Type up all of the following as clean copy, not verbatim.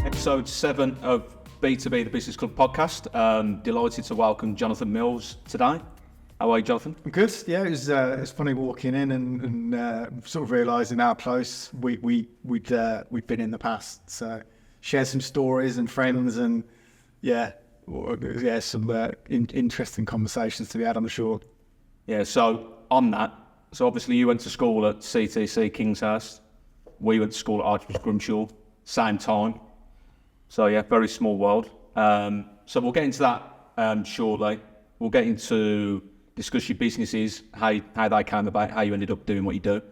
Episode 7 of B2B, the Business Club podcast. Delighted to welcome Jonathan Mills today. How are you, Jonathan? I'm good. Yeah, it's funny walking in and sort of realising how close we've been in the past. So share some stories and friends and some interesting conversations to be had, I'm sure. Yeah. So on that, obviously you went to school at CTC Kingshurst. We went to school at Archbishop Grimshaw, same time. So yeah, very small world. So we'll get into that shortly. We'll get into discuss your businesses, how they came about, how you ended up doing what you do.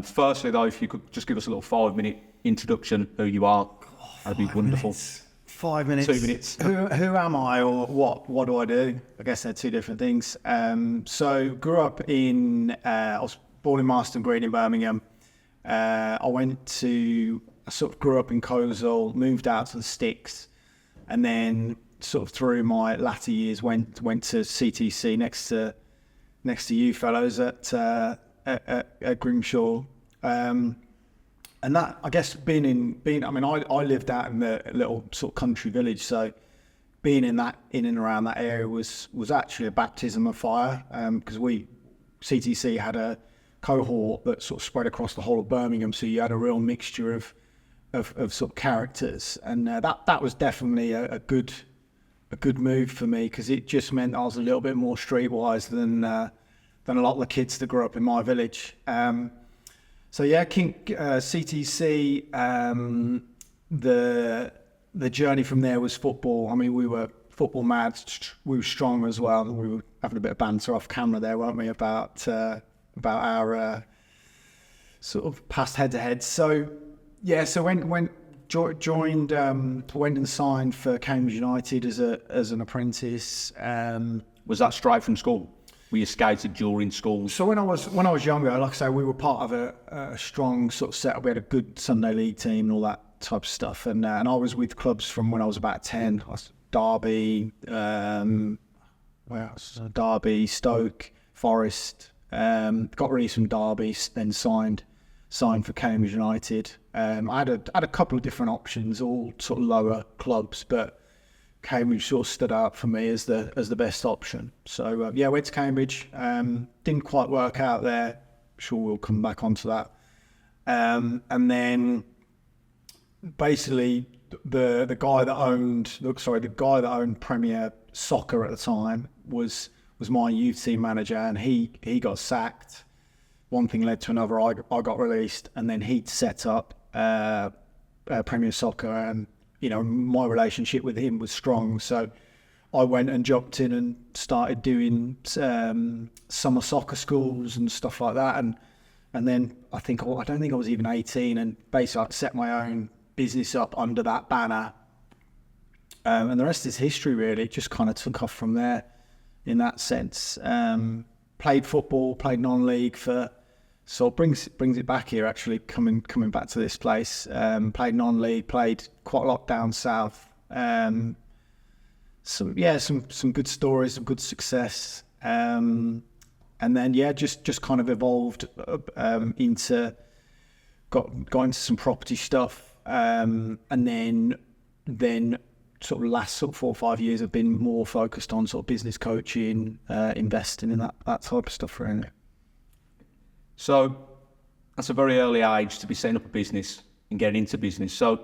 Firstly though, if you could just give us a little 5-minute introduction, who you are, that'd be wonderful. 5 minutes. 2 minutes. Who am I, or what do I do? I guess they're two different things. So grew up I was born in Marston Green in Birmingham. I sort of grew up in Coleshill, moved out to the sticks, and then sort of through my latter years went to CTC next to you fellows at Grimshaw, and that, I guess, I lived out in a little sort of country village, so being in and around that area was actually a baptism of fire, because CTC had a cohort that sort of spread across the whole of Birmingham, so you had a real mixture of sort of characters, and that was definitely a good move for me, because it just meant I was a little bit more streetwise than a lot of the kids that grew up in my village. CTC, the journey from there was football. I mean, we were football mad, we were strong as well. We were having a bit of banter off camera there, weren't we, about our sort of past head-to-head. So went and signed for Cambridge United as an apprentice. Was that straight from school? Were you scouted during school? So when I was younger, like I say, we were part of a strong sort of setup. We had a good Sunday league team and all that type of stuff. And I was with clubs from when I was about 10. I was Derby, Derby, Stoke, Forest. Got released from Derby, then signed for Cambridge United. I had a couple of different options, all sort of lower clubs, but Cambridge sort of stood out for me as the best option. So went to Cambridge. Didn't quite work out there. Sure, we'll come back onto that. And then basically the guy that owned Premier Soccer at the time was my youth team manager, and he got sacked. One thing led to another. I got released, and then he'd set up Premier Soccer, and my relationship with him was strong. So I went and jumped in and started doing summer soccer schools and stuff like that. And then I don't think I was even 18, and basically I set my own business up under that banner. And the rest is history, really. It just kind of took off from there in that sense. Played football, played non-league so it brings it back here, actually, coming back to this place. Played non-league, played quite a lot down south. Some good stories, some good success. And then just kind of evolved into got into some property stuff. And then sort of last sort of 4 or 5 years have been more focused on sort of business coaching, investing in that type of stuff, really. So that's a very early age to be setting up a business and getting into business. So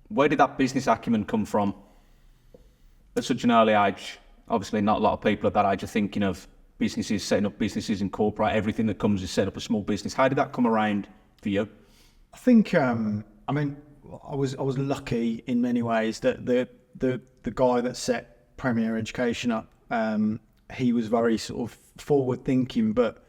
where did that business acumen come from at such an early age? Obviously not a lot of people at that age are thinking of businesses, setting up businesses, incorporate everything that comes with setting up a small business. How did that come around for you? I think, I was lucky in many ways that the guy that set Premier Education up, he was very sort of forward thinking, but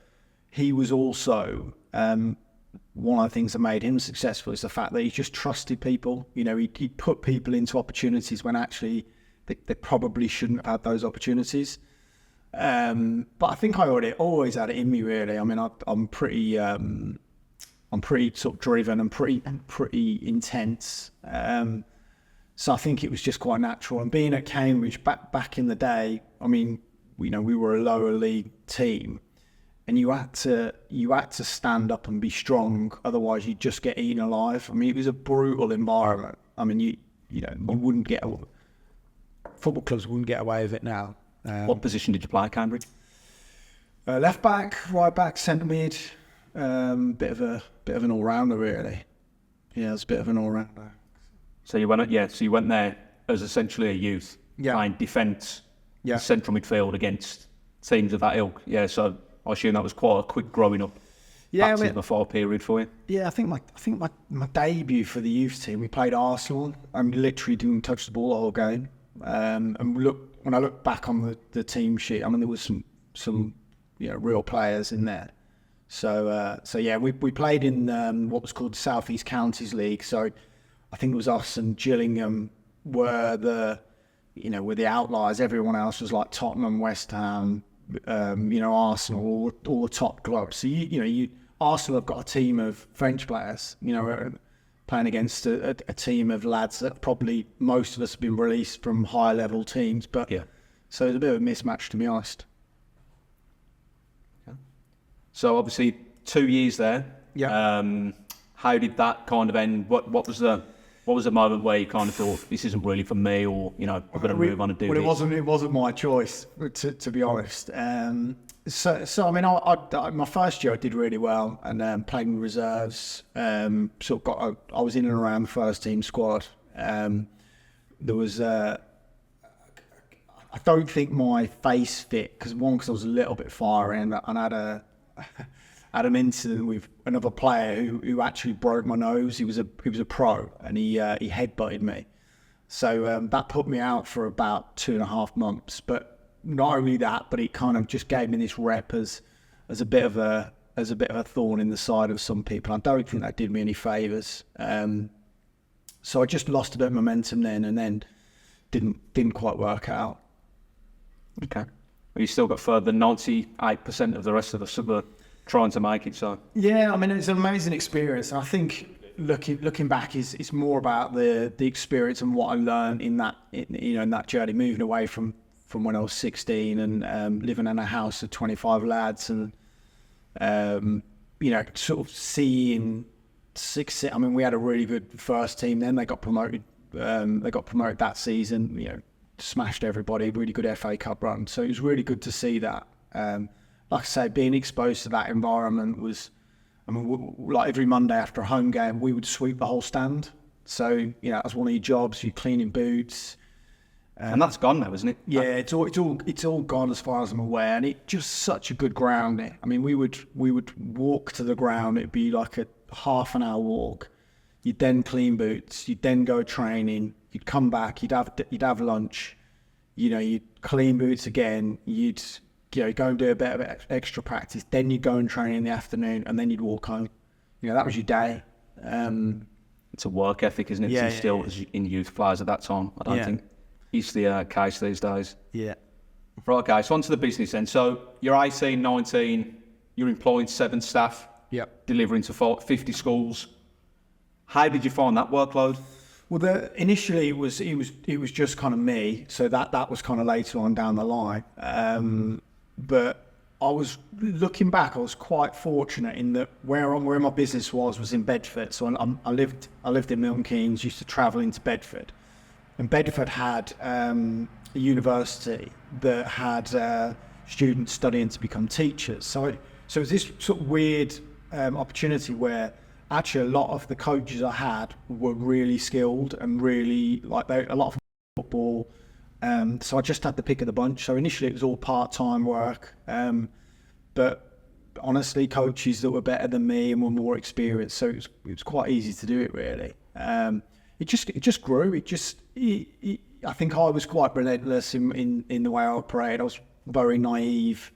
he was also, one of the things that made him successful is the fact that he just trusted people. He'd put people into opportunities when actually they probably shouldn't have had those opportunities. But I think I always had it in me, really. I mean, I'm pretty sort of driven and pretty intense. So I think it was just quite natural. And being at Cambridge back in the day, I mean, we were a lower league team, and you had to stand up and be strong, otherwise you'd just get eaten alive. I mean, it was a brutal environment. I mean, you wouldn't get, football clubs wouldn't get away with it now. What position did you play at Cambridge? Left back, right back, centre mid, bit of an all rounder, really. Yeah, it was a bit of an all rounder. So you went there as essentially a youth, playing defence, central midfield against teams of that ilk. Yeah, so I assume that was quite a quick growing up. Yeah, back to the fall period for you. Yeah, I think my debut for the youth team, we played Arsenal. I literally didn't touch the ball the whole game. And when I look back on the team sheet, I mean, there was some real players in there. So yeah, we played in what was called the South East Counties League. So I think it was us and Gillingham were the outliers. Everyone else was like Tottenham, West Ham, Arsenal, all the top clubs. So Arsenal have got a team of French players, playing against a team of lads that probably most of us have been released from higher level teams. But so it was a bit of a mismatch, to be honest. Okay. So obviously 2 years there. Yeah. How did that kind of end? What was the moment where you kind of thought, this isn't really for me, or I'm going to move on and do this? It wasn't my choice, to be honest. So I mean, I my first year I did really well, and played in reserves. I was in and around the first team squad. There was I don't think my face fit because I was a little bit fiery, and I had an incident with another player who actually broke my nose. He was a pro, and he headbutted me. So that put me out for about 2.5 months. But not only that, but it kind of just gave me this rep as a bit of a thorn in the side of some people. I don't think that did me any favours. So I just lost a bit of momentum then, and then didn't quite work out. Okay. Well, you still got further than 98% of the rest of us that were trying to make it. So yeah, I mean, it's an amazing experience. And I think looking back is more about the experience and what I learned in that journey, moving away from when I was 16 and living in a house of 25 lads, and sort of seeing I mean, we had a really good first team. Then they got promoted. That season. Smashed everybody. Really good FA Cup run. So it was really good to see that. Like I say, being exposed to that environment was, I mean, like every Monday after a home game, we would sweep the whole stand. So, that was one of your jobs. You're cleaning boots. And that's gone now, isn't it? Yeah, it's all gone as far as I'm aware. And it's just such a good ground. I mean, we would walk to the ground. It'd be like a half an hour walk. You'd then clean boots. You'd then go training. You'd come back. You'd have lunch. You'd clean boots again. You'd go and do a bit of extra practice. Then you'd go and train in the afternoon, and then you'd walk home. That was your day. It's a work ethic, isn't it? Yeah, to instill in youth players at that time. I don't think it's the case these days. Yeah. Right, okay, so on to the business then. So you're 18, 19, you're employing 7 staff, delivering to 50 schools. How did you find that workload? Well, initially it was just kind of me, so that was kind of later on down the line. But I was looking back, I was quite fortunate in that where my business was in Bedford. So I lived in Milton Keynes, used to travel into Bedford, and Bedford had a university that had students studying to become teachers. So it was this sort of weird opportunity where actually a lot of the coaches I had were really skilled and really a lot of football. So I just had the pick of the bunch. So initially it was all part-time work, but honestly, coaches that were better than me and were more experienced. So it was quite easy to do it, really. It just grew. I think I was quite relentless in the way I operated. I was very naive,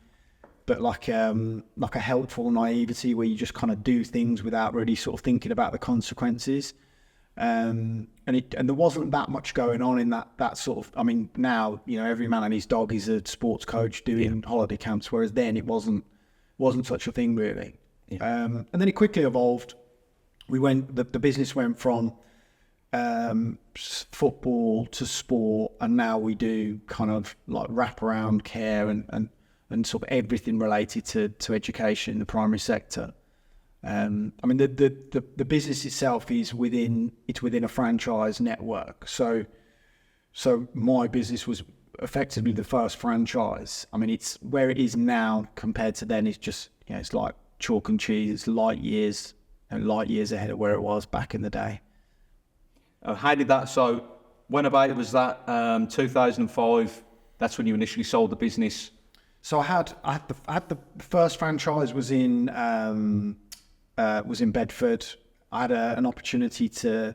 but like a helpful naivety where you just kind of do things without really sort of thinking about the consequences. And and there wasn't that much going on in that sort of. I mean, now every man and his dog is a sports coach doing holiday camps, whereas then it wasn't such a thing really. And then it quickly evolved. The business went from football to sport, and now we do kind of like wraparound care and sort of everything related to education in the primary sector. I mean, the business itself is within a franchise network. So my business was effectively the first franchise. I mean, it's where it is now compared to then. It's just it's like chalk and cheese. It's light years ahead of where it was back in the day. How did that? So when about was that? 2005. That's when you initially sold the business. So I had the first franchise was in Bedford. I had an opportunity to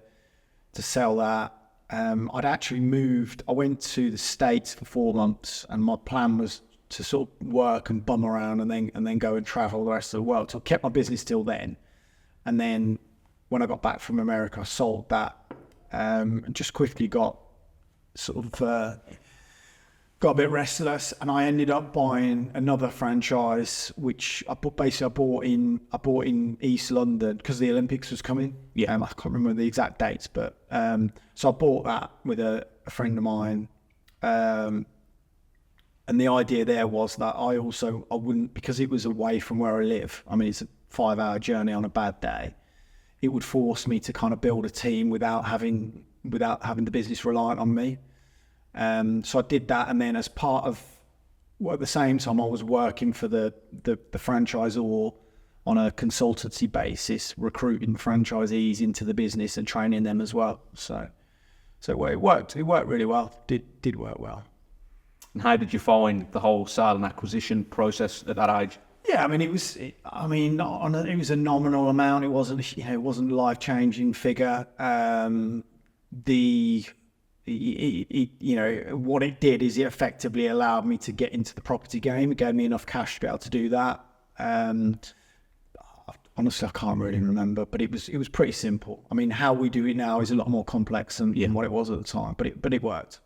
sell that. I'd actually moved. I went to the States for 4 months, and my plan was to sort of work and bum around and then go and travel the rest of the world. So I kept my business till then, and then when I got back from America, I sold that, and just quickly got sort of got a bit restless, and I ended up buying another franchise, which I bought in East London because the Olympics was coming. I can't remember the exact dates, but so I bought that with a friend of mine, and the idea there was that I wouldn't, because it was away from where I live. I mean, it's a 5-hour journey on a bad day. It would force me to kind of build a team without having the business reliant on me. So I did that, and then as part of, at the same time, I was working for the franchisor on a consultancy basis, recruiting franchisees into the business and training them as well. So it worked really well. Did work well. And how did you find the whole sale and acquisition process at that age? Yeah, I mean, it was a nominal amount. It wasn't a life-changing figure. What it did is it effectively allowed me to get into the property game. It gave me enough cash to be able to do that. Honestly, I can't really remember, but it was pretty simple. I mean, how we do it now is a lot more complex than what it was at the time, but it worked.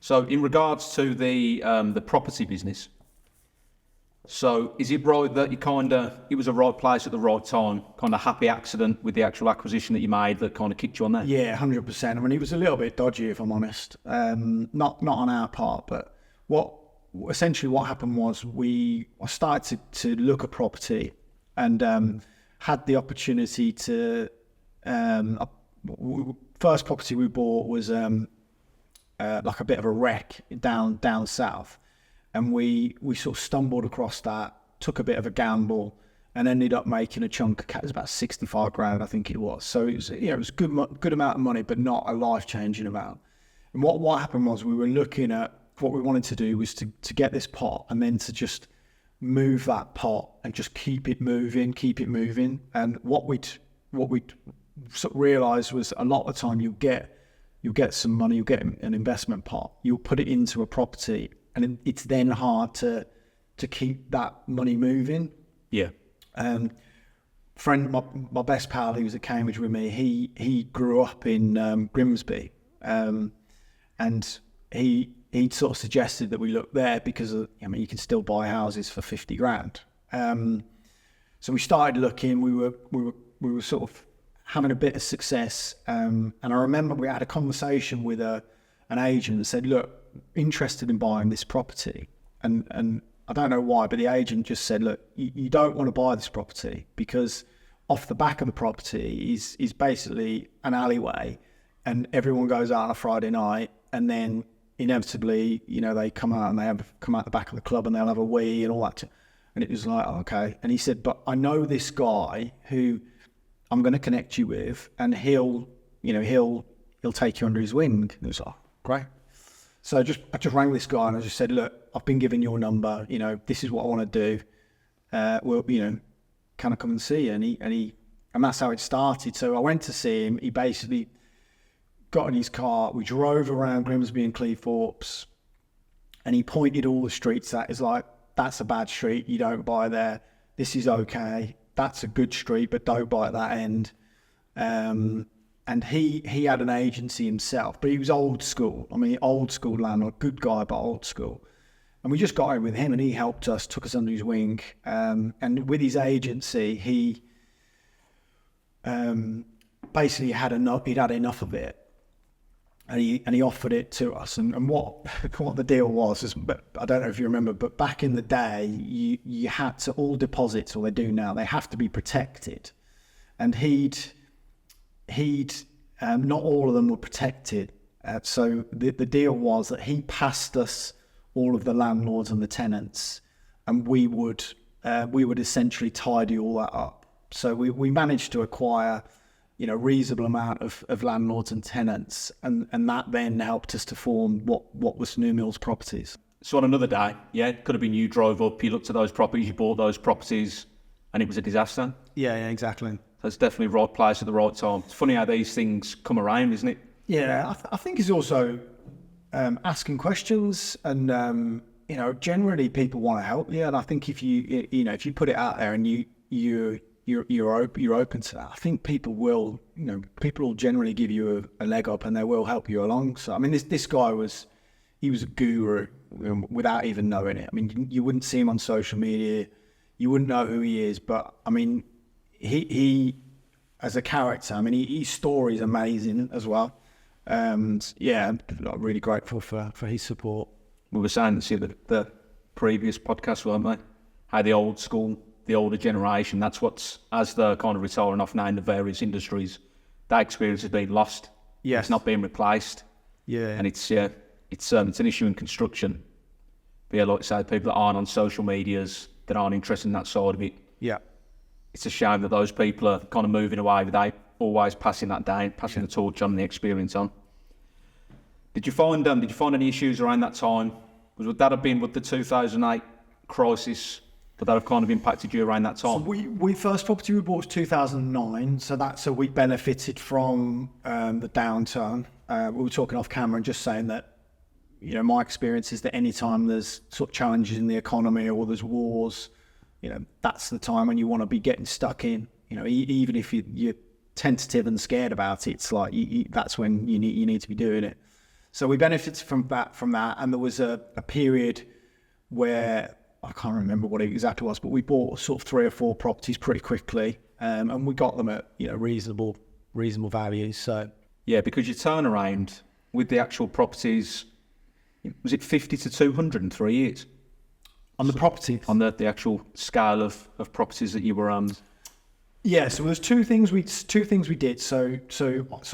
So in regards to the property business, so is it right that it was a right place at the right time, kind of happy accident with the actual acquisition that you made that kind of kicked you on there? Yeah, 100%. I mean, it was a little bit dodgy, if I'm honest. Not on our part, but what happened was I started to look at property and had the opportunity to. First property we bought was like a bit of a wreck down south. And we sort of stumbled across that, took a bit of a gamble, and ended up making a chunk of cash. It was about 65 grand, I think it was. So it was good amount of money, but not a life-changing amount. And what happened was we were looking at what we wanted to do was to get this pot and then to just move that pot and just keep it moving. And what we'd sort of realised was a lot of the time you'll get some money, you'll get an investment pot, you'll put it into a property, and it's then hard to keep that money moving. Yeah. My best pal, who was at Cambridge with me, he grew up in Grimsby, and he sort of suggested that we look there because you can still buy houses for 50 grand. So we started looking. We were sort of having a bit of success, and I remember we had a conversation with an agent that said, "Look, interested in buying this property," and I don't know why, but the agent just said, "Look, you don't want to buy this property because off the back of the property is basically an alleyway, and everyone goes out on a Friday night, and then inevitably, they come out and come out the back of the club and they'll have a wee and all that." And it was like, okay. And he said, "But I know this guy who I'm going to connect you with, and he'll take you under his wing." And it was like, great. So I just rang this guy and I just said, "Look, I've been given your number. This is what I want to do. Well, can I come and see you?" And that's how it started. So I went to see him. He basically got in his car. We drove around Grimsby and Cleethorpes, and he pointed all the streets at. It's like, "That's a bad street. You don't buy there. This is okay. That's a good street, but don't buy at that end." and he had an agency himself, but he was old school. I mean, old school landlord, good guy, but old school. And we just got in with him, and he helped us, took us under his wing. And with his agency, he basically had enough. He'd had enough of it, and he offered it to us. And what the deal was is, I don't know if you remember, but back in the day, you had to, all deposits, or they do now, they have to be protected. And he'd not all of them were protected. So the deal was that he passed us all of the landlords and the tenants, and we would essentially tidy all that up. So we managed to acquire, reasonable amount of landlords and tenants, and that then helped us to form what was New Mills Properties. So on another day, it could have been you drove up, you looked at those properties, you bought those properties, and it was a disaster. Yeah, exactly. So it's definitely right place at the right time. It's funny how these things come around, isn't it? Yeah, I think it's also asking questions, and generally people want to help you, and I think if you put it out there and you're open to that, I think people will generally give you a leg up, and they will help you along. So I mean, this guy was a guru without even knowing it. I mean, you wouldn't see him on social media, you wouldn't know who he is, but I mean, he as a character, I mean, his story is amazing as well. And I'm really grateful for his support. We were saying this the previous podcast, weren't we? How the old school, the older generation, that's what's, as they're kind of retiring off now in the various industries, that experience has been lost. Yes. It's not being replaced. Yeah. And it's an issue in construction. But like I say, people that aren't on social medias, that aren't interested in that side of it. Yeah. It's a shame that those people are kind of moving away without always passing that down, passing the torch on, the experience on. Did you find any issues around that time? Would that have been with the 2008 crisis? Would that have kind of impacted you around that time? So we first property we bought was 2009, so we benefited from the downturn. We were talking off camera and just saying that, my experience is that any time there's sort of challenges in the economy or there's wars, that's the time when you want to be getting stuck in. Even if you're tentative and scared about it, it's like that's when you need to be doing it. So we benefited from that, and there was a period where I can't remember what it exactly was, but we bought sort of 3 or 4 properties pretty quickly, and we got them at reasonable values. So because your turnaround with the actual properties, was it 50 to 200 in 3 years? On the property? On the actual scale of properties that you were on? Yeah, so there's two things we did. So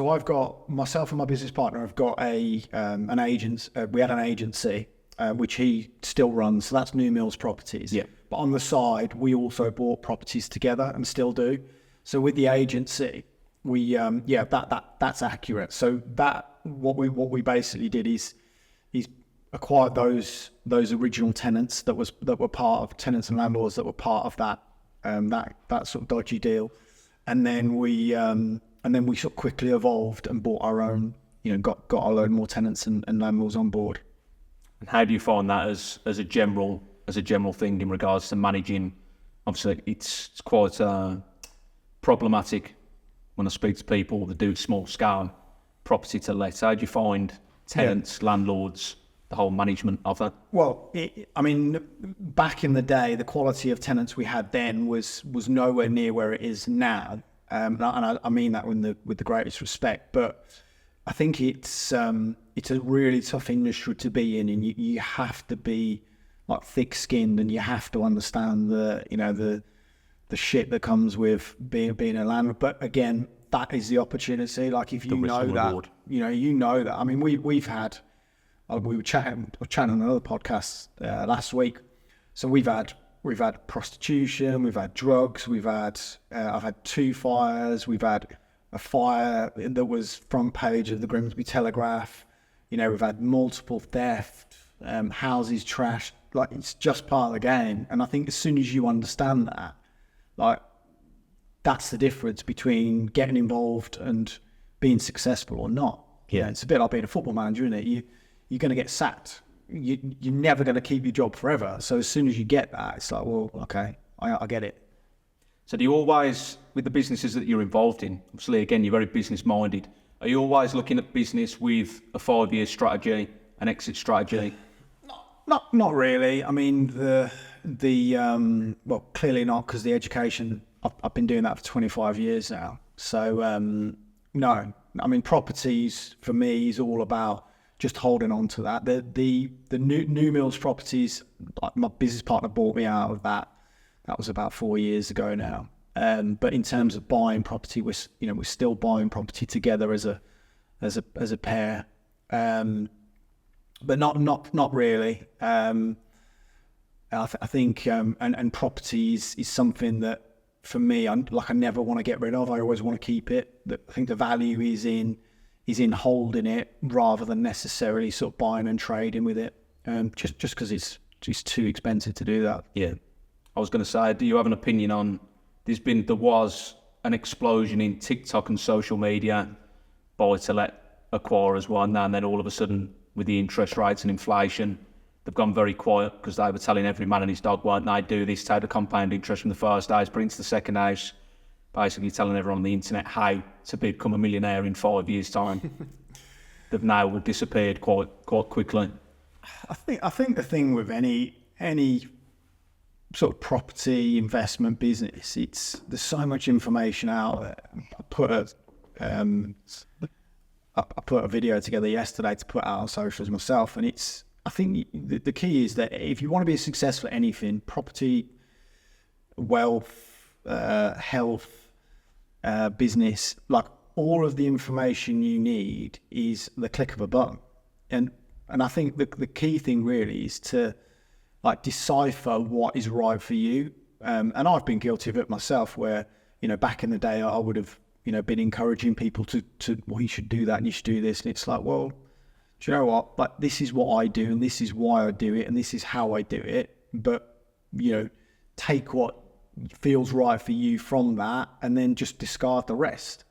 I've got, myself and my business partner have got an agent. We had an agency which he still runs. So that's New Mills Properties. Yeah. But on the side, we also bought properties together and still do. So with the agency, we that's accurate. So that what we basically did is acquired those original tenants that were part of tenants and landlords that were part of that sort of dodgy deal, and then we sort of quickly evolved and bought our own, got a load more tenants and landlords on board. And how do you find that as a general thing in regards to managing? Obviously, it's quite problematic when I speak to people that do small scale property to let. How do you find tenants, landlords, the whole management of that? Well, back in the day, the quality of tenants we had then was nowhere near where it is now, and I mean that with the greatest respect. But I think it's a really tough industry to be in, and you have to be like thick-skinned, and you have to understand the shit that comes with being a landlord. But again, that is the opportunity. Like if you know that, that. I mean, we've had. We were chatting on another podcast last week. So we've had prostitution, we've had drugs, I've had 2 fires, we've had a fire that was front page of the Grimsby Telegraph. We've had multiple theft, houses trashed. Like, it's just part of the game. And I think as soon as you understand that, like, that's the difference between getting involved and being successful or not. Yeah, it's a bit like being a football manager, isn't it? You're going to get sacked. You're never going to keep your job forever. So as soon as you get that, it's like, well, okay, I get it. So do you always, with the businesses that you're involved in, obviously again, you're very business minded, are you always looking at business with a 5-year strategy, an exit strategy? Not really. I mean, well, clearly not, because the education, I've been doing that for 25 years now. So, no. I mean, properties for me is all about just holding on to that. The new Mills properties, like my business partner bought me out of that. That was about 4 years ago now. But in terms of buying property, we're still buying property together as a pair. But not really. I think and properties is something that for me, I never want to get rid of. I always want to keep it. I think the value is in holding it rather than necessarily sort of buying and trading with it. Just because it's too expensive to do that. Yeah. I was going to say, do you have an opinion on? There was an explosion in TikTok and social media, buy to let acquirers one, and then all of a sudden, with the interest rates and inflation, they've gone very quiet because they were telling every man and his dog, won't they, do this, take the compound interest from the first house, bring it to the second house, basically telling everyone on the internet how to become a millionaire in 5 years' time. They've now disappeared quite quickly. I think the thing with any sort of property investment business, there's so much information out there. I put a video together yesterday to put out on socials myself, and I think the key is that if you want to be successful at anything, property, wealth, health, business, like all of the information you need is the click of a button. And I think the key thing really is to decipher what is right for you. And I've been guilty of it myself, where, back in the day I would have, been encouraging people to, well, you should do that and you should do this. And it's like, well, do you know what? But this is what I do and this is why I do it and this is how I do it. But, take what feels right for you from that and then just discard the rest.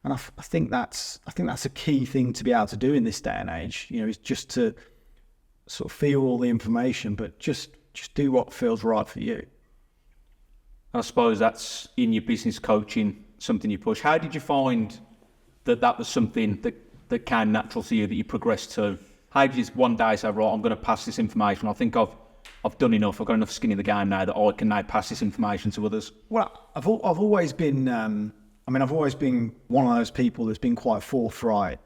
And I think that's a key thing to be able to do in this day and age, is just to sort of feel all the information, but just do what feels right for you. I suppose that's in your business coaching, something you push. How did you find that was something that came natural to you, that you progressed to? How did you one day say, right, I'm going to pass this information. I think I've done enough. I've got enough skin in the game now that I can now pass this information to others. Well, I've always been, I've always been one of those people that's been quite forthright,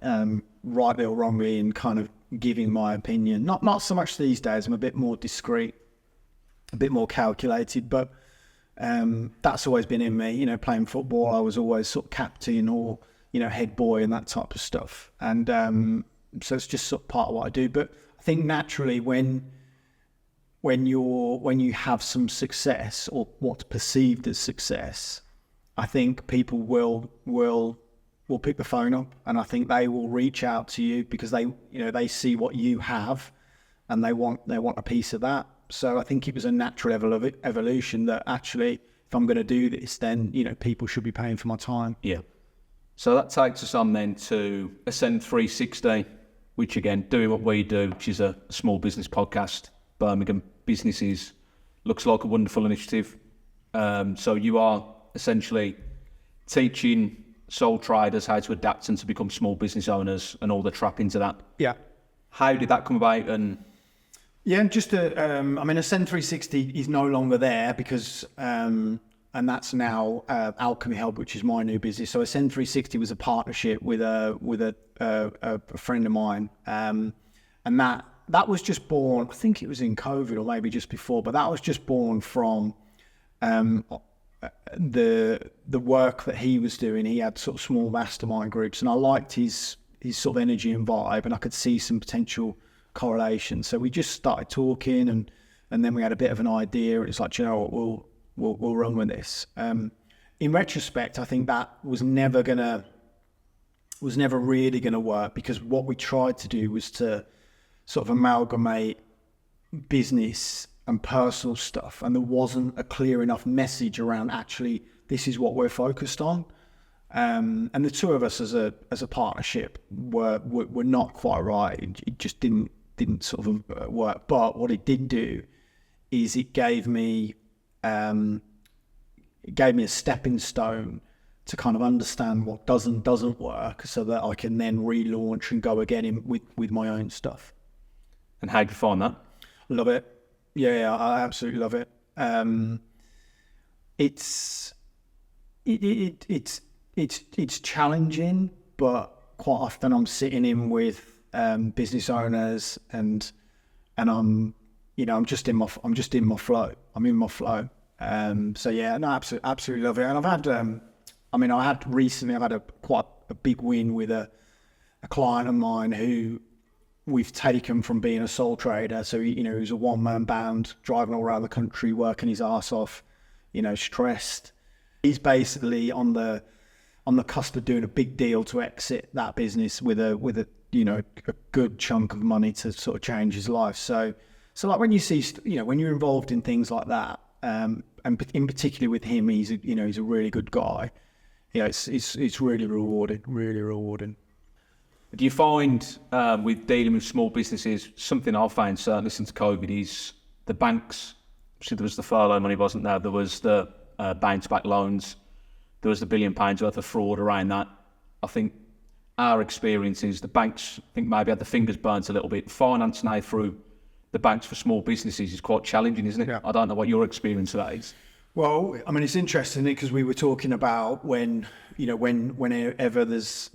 rightly or wrongly, in kind of giving my opinion. Not so much these days. I'm a bit more discreet, a bit more calculated, but that's always been in me. Playing football, I was always sort of captain or head boy and that type of stuff. And so it's just sort of part of what I do. But I think naturally when you have some success, or what's perceived as success, I think people will pick the phone up, and I think they will reach out to you because they see what you have, and they want a piece of that. So I think it was a natural evolution that actually, if I'm going to do this, then people should be paying for my time. Yeah. So that takes us on then to Ascend 360, which again, doing what we do, which is a small business podcast, Birmingham businesses. Looks like a wonderful initiative. So you are essentially teaching sole traders how to adapt and to become small business owners and all the trappings of that. Yeah. How did that come about? And just Ascend 360 is no longer there because, and that's now Alchemy Hub, which is my new business. So Ascend 360 was a partnership with a friend of mine, and that was just born. I think it was in COVID or maybe just before, but that was just born from the work that he was doing. He had sort of small mastermind groups, and I liked his sort of energy and vibe, and I could see some potential correlation. So we just started talking, and then we had a bit of an idea, and it's like, what, we'll run with this. In retrospect, I think that was never really gonna work, because what we tried to do was to sort of amalgamate business and personal stuff, and there wasn't a clear enough message around actually this is what we're focused on. And the two of us as a partnership were not quite right. It just didn't sort of work. But what it did do is it gave me it gave me a stepping stone to kind of understand what doesn't work, so that I can then relaunch and go again with my own stuff. And how do you find that? Love it. Yeah, I absolutely love it. It's challenging, but quite often I'm sitting in with business owners, and I'm just in my flow. I'm in my flow. So yeah, no, absolutely love it. And I've had quite a big win with a client of mine who we've taken from being a sole trader. So he was a one-man band, driving all around the country, working his ass off, stressed. He's basically on the cusp of doing a big deal to exit that business with a good chunk of money to sort of change his life. So like when you see, when you're involved in things like that, and in particular with him, he's a really good guy. It's really rewarding. Do you find with dealing with small businesses, something I've found certainly since COVID is the banks? So there was the furlough money, wasn't there? There was the bounce back loans. There was the £1 billion worth of fraud around that. I think our experience is the banks, I think, maybe had the fingers burnt a little bit. Finance now through the banks for small businesses is quite challenging, isn't it? Yeah. I don't know what your experience of that is. Well, I mean, it's interesting because we were talking about whenever there's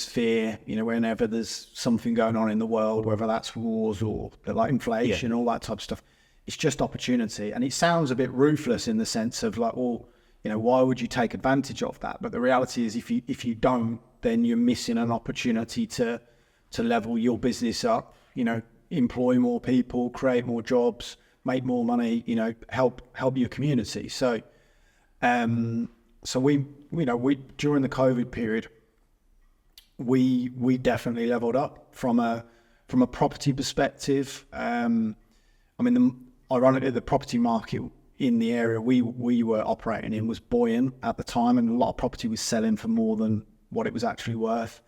fear, whenever there's something going on in the world, whether that's wars or like inflation, all that type of stuff, it's just opportunity. And it sounds a bit ruthless in the sense of like, well, why would you take advantage of that? But the reality is if you don't, then you're missing an opportunity to level your business up, employ more people, create more jobs, make more money, help your community. So we during the COVID period, we definitely leveled up from a property perspective. Ironically, the property market in the area we were operating in was buoyant at the time, and a lot of property was selling for more than what it was actually worth.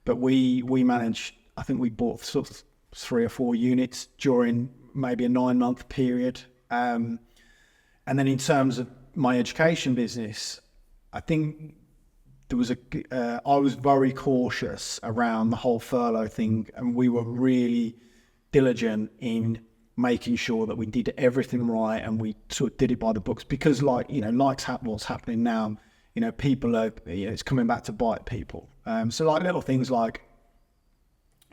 But we managed, I think we bought sort of 3 or 4 units during maybe a 9-month period. And then in terms of my education business, I think there was I was very cautious around the whole furlough thing, and we were really diligent in making sure that we did everything right and we sort of did it by the books, because what's happening now, people are, it's coming back to bite people. So like little things like,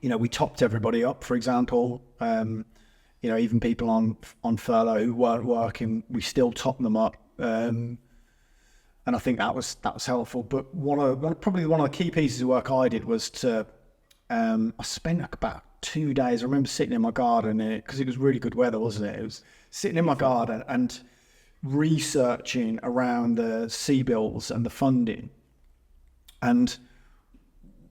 we topped everybody up, for example. Even people on furlough who weren't working, we still topped them up. And I think that was helpful. But probably one of the key pieces of work I did was I spent about 2 days. I remember sitting in my garden because it was really good weather, wasn't it? It was sitting in my garden and researching around the CBILS and the funding, and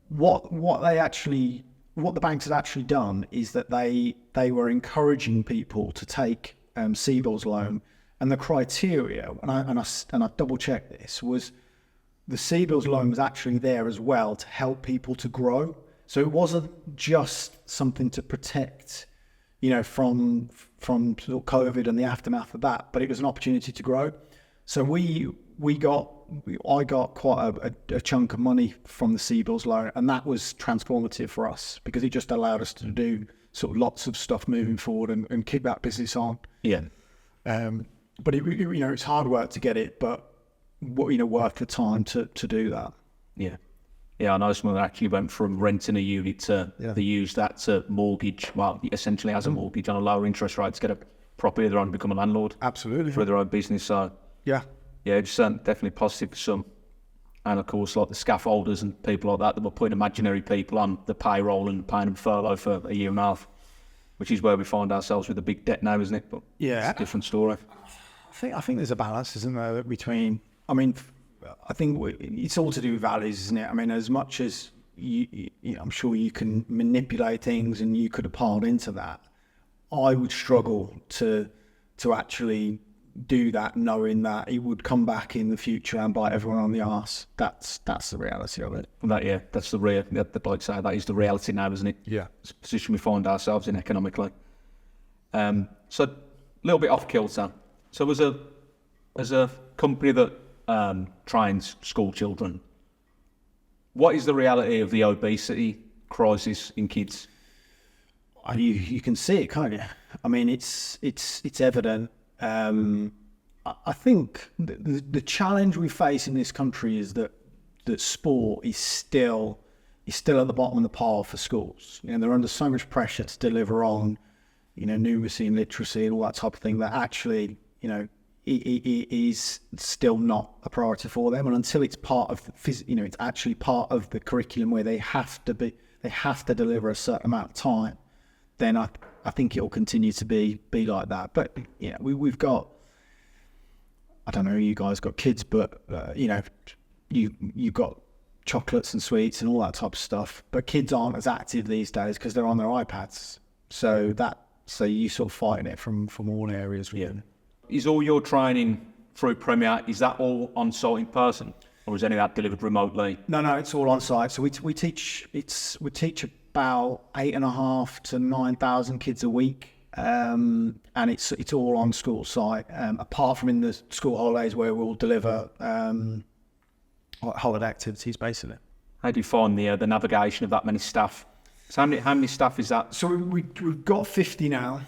what the banks had actually done is that they were encouraging people to take CBILS loan, and the criteria, and I double checked this, was the CBILS loan was actually there as well to help people to grow. So it wasn't just something to protect, from sort of COVID and the aftermath of that, but it was an opportunity to grow. So I got quite a chunk of money from the CBILS loan, and that was transformative for us because it just allowed us to do sort of lots of stuff moving forward and keep that business on. Yeah. But it's hard work to get it, but worth the time to do that. Yeah. Yeah, I know someone that actually went from renting a unit to they used that to mortgage, essentially as a mortgage on a lower interest rate to get a property of their own, become a landlord. Absolutely. For their own business. So yeah, it's definitely positive for some. And of course, like the scaffolders and people like that were putting imaginary people on the payroll and paying them furlough for a year and a half, which is where we find ourselves with a big debt now, isn't it? But it's a different story. I think there's a balance, isn't there, between, I think it's all to do with values, isn't it? As much as I'm sure you can manipulate things and you could have piled into that, I would struggle to actually do that, knowing that it would come back in the future and bite everyone on the arse. That's the reality of it. That's the real. Like say, that is the reality now, isn't it? Yeah, it's the position we find ourselves in economically. So a little bit off kilter. So As a company that trains school children, what is the reality of the obesity crisis in kids? You can see it, can't you? I mean, it's evident. I think the challenge we face in this country is that sport is still at the bottom of the pile for schools. You know, they're under so much pressure to deliver on, you know, numeracy and literacy and all that type of thing that actually, you know, it is still not a priority for them. And until it's part of it's actually part of the curriculum where they have to deliver a certain amount of time, then I think it will continue to be like that. But yeah, we've got, I don't know, you guys got kids, but you know, you've got chocolates and sweets and all that type of stuff. But kids aren't as active these days because they're on their iPads. So you sort of fighting it from all areas, really. Yeah. Is all your training through Premier, is that all on site in person, or is any of that delivered remotely? No, it's all on site. So we teach about 8,500 to 9,000 kids a week, and it's all on school site. Apart from in the school holidays where we'll deliver holiday activities, basically. How do you find the navigation of that many staff? So how many staff is that? So we've got 50 now.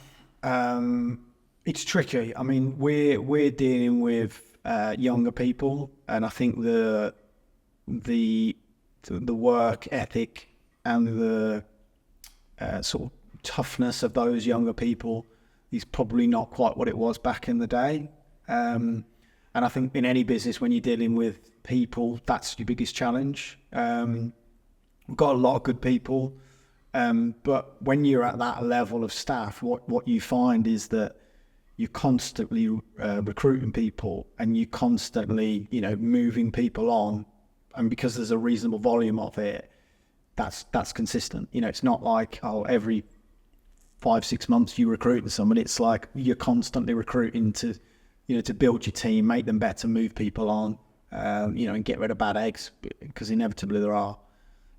It's tricky. I mean, we're dealing with younger people, and I think the work ethic and the sort of toughness of those younger people is probably not quite what it was back in the day. And I think in any business, when you're dealing with people, that's your biggest challenge. We've got a lot of good people, but when you're at that level of staff, what you find is that you're constantly recruiting people, and you're constantly, you know, moving people on, and because there's a reasonable volume of it, that's consistent. You know, it's not like, oh, every 5-6 months you recruiting someone. It's like you're constantly recruiting to, you know, to build your team, make them better, move people on, you know, and get rid of bad eggs, because inevitably there are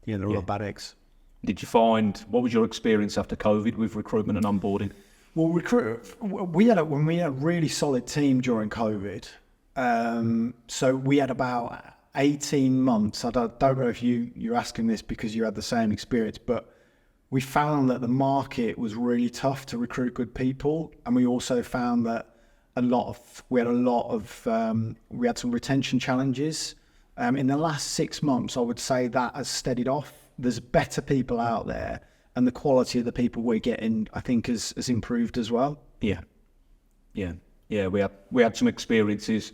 a lot of bad eggs. Did you find, what was your experience after COVID with recruitment and onboarding? Well, we had a really solid team during COVID. So we had about 18 months. I don't know if you're asking this because you had the same experience, but we found that the market was really tough to recruit good people, and we also found that we had some retention challenges. In the last 6 months, I would say that has steadied off. There's better people out there, and the quality of the people we're getting, I think, has improved as well. Yeah. We had some experiences,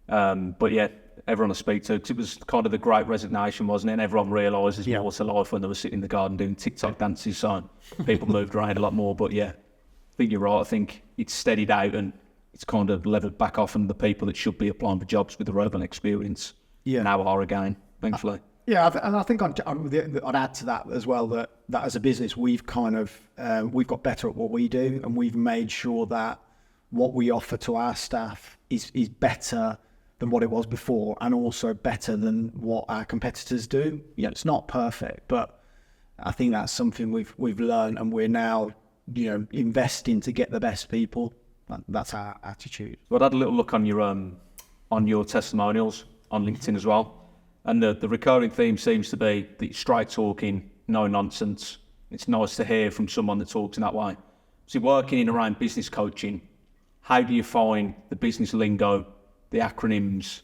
but yeah, everyone I speak to, 'cause it was kind of the great resignation, wasn't it? And everyone realised there's more to life when they were sitting in the garden doing TikTok dances, so people moved around a lot more. But yeah, I think you're right. I think it's steadied out and it's kind of leveled back off, and the people that should be applying for jobs with the relevant experience now are again, thankfully. Yeah, and I think I'd add to that as well that as a business we've kind of we've got better at what we do, and we've made sure that what we offer to our staff is better than what it was before, and also better than what our competitors do. You know, it's not perfect, but I think that's something we've learned, and we're now, you know, investing to get the best people. That's our attitude. Well, I had a little look on your testimonials on LinkedIn as well. And the recurring theme seems to be that you're straight talking, no nonsense. It's nice to hear from someone that talks in that way. So working in around business coaching, how do you find the business lingo, the acronyms,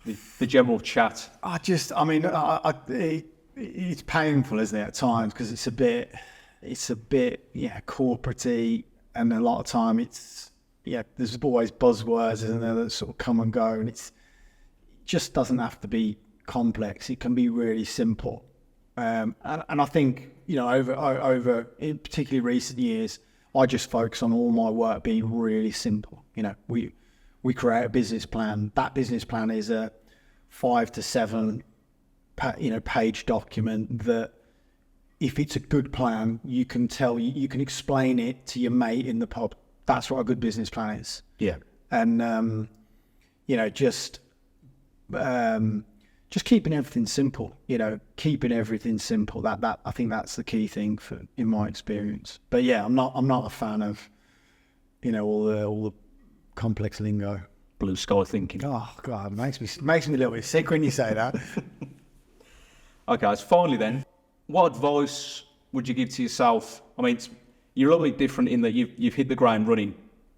the general chat? It's painful, isn't it, at times, because it's a bit corporate-y, and a lot of time there's always buzzwords, isn't there, that sort of come and go, and it just doesn't have to be complex. It can be really simple. And I think, you know, over in particularly recent years, I just focus on all my work being really simple. You know, we create a business plan. That business plan is a 5 to 7 page document that, if it's a good plan, you can explain it to your mate in the pub. That's what a good business plan is. Yeah. And just keeping everything simple. You know, keeping everything simple. That I think that's the key thing in my experience. But yeah, I'm not a fan of, you know, all the complex lingo. blue sky thinking. Oh God, makes me a little bit sick when you say that. Okay, so finally then, what advice would you give to yourself? I mean, you're a little bit different in that you've hit the ground running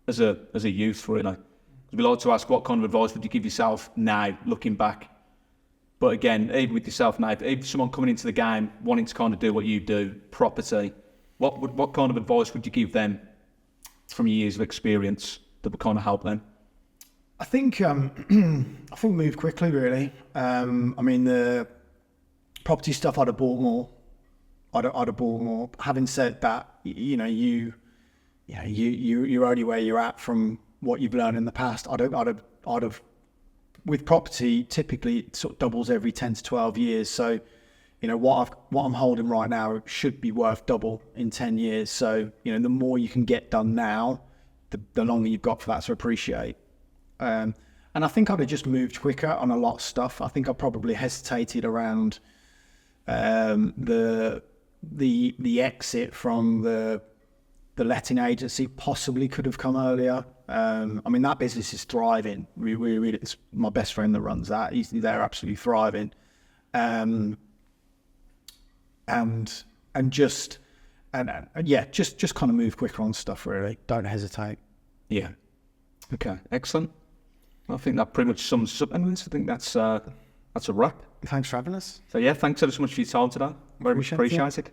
as a youth, really. We like to ask, what kind of advice would you give yourself now, looking back? But again, even with yourself now, even someone coming into the game wanting to kind of do what you do, property, what kind of advice would you give them from your years of experience that would kind of help them? I think move quickly, really. I mean, the property stuff, I'd have bought more. I'd have bought more. Having said that, you're only where you're at from what you've learned in the past. I'd have. With property, typically it sort of doubles every 10 to 12 years. So, what I'm holding right now should be worth double in 10 years. So, the more you can get done now, the longer you've got for that to appreciate. And I think I'd have just moved quicker on a lot of stuff. I think I probably hesitated around the exit from the letting agency. Possibly could have come earlier. I mean, that business is thriving. It's my best friend that runs that. They're absolutely thriving. And just kind of move quicker on stuff, really. Don't hesitate. Yeah. Okay, excellent. I think that pretty much sums us up. And I think that's a wrap. Thanks for having us. So yeah, thanks ever so much for your time today. Very much appreciated.